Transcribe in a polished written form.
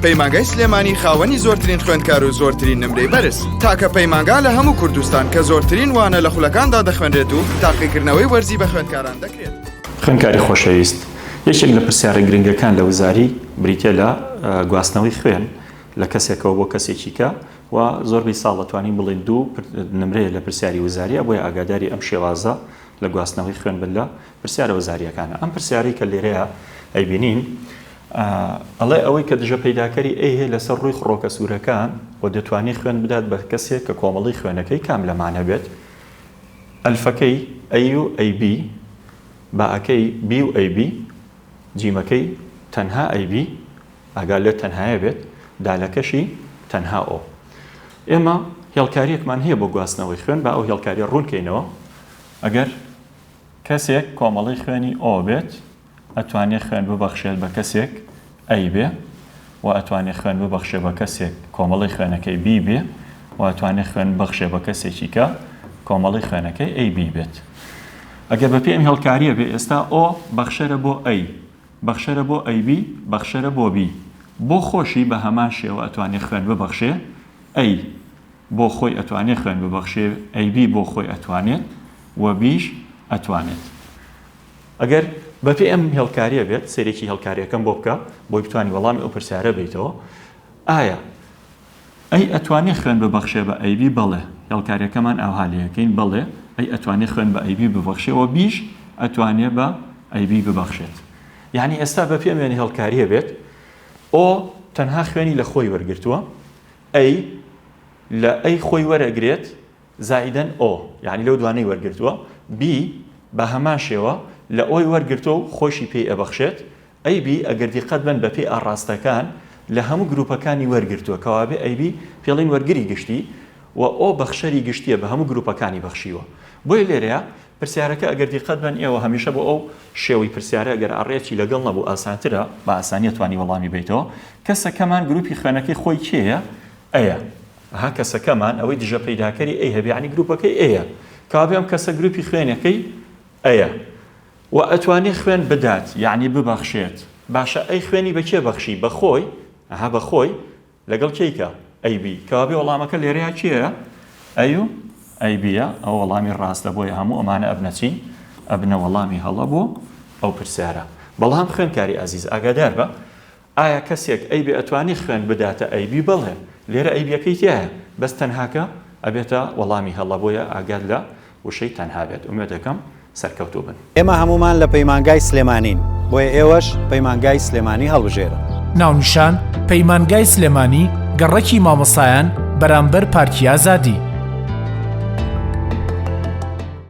پەیمانگای سلێمانی خاوەنی زۆرترین خوێندکار و زۆرترین نمرەی بەرز. تاکە پەیمانگا لە هەموو کوردستان کە زۆرترین وانە لە خولەکاندا دەخوێنرێت و تاقیکردنەوەی وەرزی بە خوێندکاران دەکرێت. خوێندکاری خۆشەویست، یەکێک لە پرسیارە گرنگەکان لە وزاری بریتە لە گواستنەوەی خوێن لە کەسێکەوە بۆ کەسێکی کە و زۆربەی ساڵ دەتوانین بڵێن دوو نمرەیە لە پرسیاری وزاریە بۆیە ئاگاداری ئەم شێوازە لە گواستنەوەی خوێن بن لە پرسیارە وزاریەکانە. ئەم پرسیاری کە لێرەیە ئەیبینین ئەڵێ ئەوەی کە دژە پەیداکەری ئەی هەیە لەسەر ڕووی خڕۆکە سوورەکان و دەتوانێت خوێن بدات بە کەسێک کە کۆمەڵی خوێنەکەی کام لەمانە بێت، ئەلفەکەی ئەی و ئەی بی، باەکەی بی و ئەی بی، جیمەکەی تەنها ئەی بی ئەگەر لێت تەنهایە بێت، دالەکەشی تەنها ئۆ. ئێمە هێڵکاریەکمان هەیە بۆ گواستنەوەی خوێن، با ئەو هێڵکاریە ڕوونکەینەوە. ئەگەر کەسێک کۆمەڵی خوێنی ئۆ بێت ئەتوانێت خوێن ببەخشێت بە کەسێک ئەی بێ و ئەتوانێت خوێن ببەخشێت بە کەسێک کۆمەڵی خوێنەکەی بی بێ و ئەتوانێت خوێن ببەخشێت بە کەسێکی کە کۆمەڵی خوێنەکەی ئەی بی بێت. ئەگەر بەپێ ئەم هێڵکاریە بێ ئێستا ئۆ بەخشەرە بۆ ئەی، بەخشەرە بۆ ئەی بی، بەخشەرە بۆ بی، بۆ خۆشی بە هەمان شێوە ئەتوانێت خوێن ببەخشێ ئەی بۆ خۆی ئەتوانێت خوێن ببەخشێ ئەی بی بۆ خۆی ئەتوانێت و بیش ئەتوانێت. ئەگەر بەپێ ئەم هێڵکاریە بێت سێرێکی هێڵکاریەکەم بۆ بکە بۆی بتوانانی وەڵامی ئەو پرسیارە بیتەوە، ئایا ئەی ئەتوانێت خوێن ببەخشێ بە ئەی بی؟ بەڵێ، هێڵکاریەکەمان ئەوها لێەکەین، بەڵێ ئەی ئەتوانێت خوێن بە ئەی بی ببەخشێەوە، بیش ئەتوانێت بە ئەی بی ببەخشێت. یعنی ئێستا بەپێ ئەم هێڵکاریە بێت ئۆ تەنها خوێنی لە خۆی وەرگرتووە، ئەی لە ئەی خۆی وەرەگرێت زائیدەن ئۆ، یعنی لەو دوانەی وەرگرتووە، بی بە هەمان شێوە لە ئۆی وەرگرتووە و خۆشی پێی ئەبەخشێت، ئەی بی ئەگەر دیقەت بن بەپێی ئاڕاستەکان لە هەموو گروپەکانی وەرگرتووە کەوابێ ئەی بی پێڵین وەرگری گشتی و ئۆ بەخشەری گشتیە بە هەموو گروپەکانی بەخشیوە. بۆیە لێرەیە پرسیارەکە ئەگەر دیقەت بن ئێوە هەمیشە بۆ ئەو شێوەی پرسیارە ئەگەر ئاڕێکی لەگەڵ نەبوو ئاسانترە بە ئاسانی توانی وەڵامی بیتەوە. کەسەکەمان گروپی خوێنەکەی خۆی کێیە؟ ئەیە. ها کەسەکەمان ئەوەی دژە پەیداکەری ئەی هەبێ، یعنی گروپەکەی ئەیە، کەوابێ ئەم کەسە گروپی خوێنەکەی ئەیە و ئەتوانێت خوێن بدات، یعنی ببەخشێت. باشە ئەی خوێنی بە کێ بەخشی؟ بە خۆی، ئەها بە خۆی لەگەڵ کێیکە؟ ئەی بی، کەوابێ وەڵامەکە لێرەیە چییە؟ ئەی و ئەی بیە. ئەو وەڵامی ڕاستە، بۆیە هەموو ئەمانە ئەبنەچین ئەبنە وەڵامی هەڵە بۆ ئەو پرسیارە. بەڵام خوێنکاری ئازیز ئاگادار بە، ئایا کەسێک ئەی بێ ئەتوانی خوێن بداتە ئەی بی؟ بڵێ، لێرە ئەی بیەکەی تایە، بەس تەنهاکە ئەبێتە وەڵامی هەڵە، بۆیە ئاگاد لە وشەی تەنها بێت. ئومێدەکەم سەرکەوتوو بن. ئێمە هەمومان لە پەیمانگای سلێمانین، بۆیە ئێوەش پەیمانگای سلێمانی هەڵبژێرە. ناونیشان پەیمانگای سلێمانی، گەڕەکی مامۆسایان بەرامبەر پارکی ئازادی.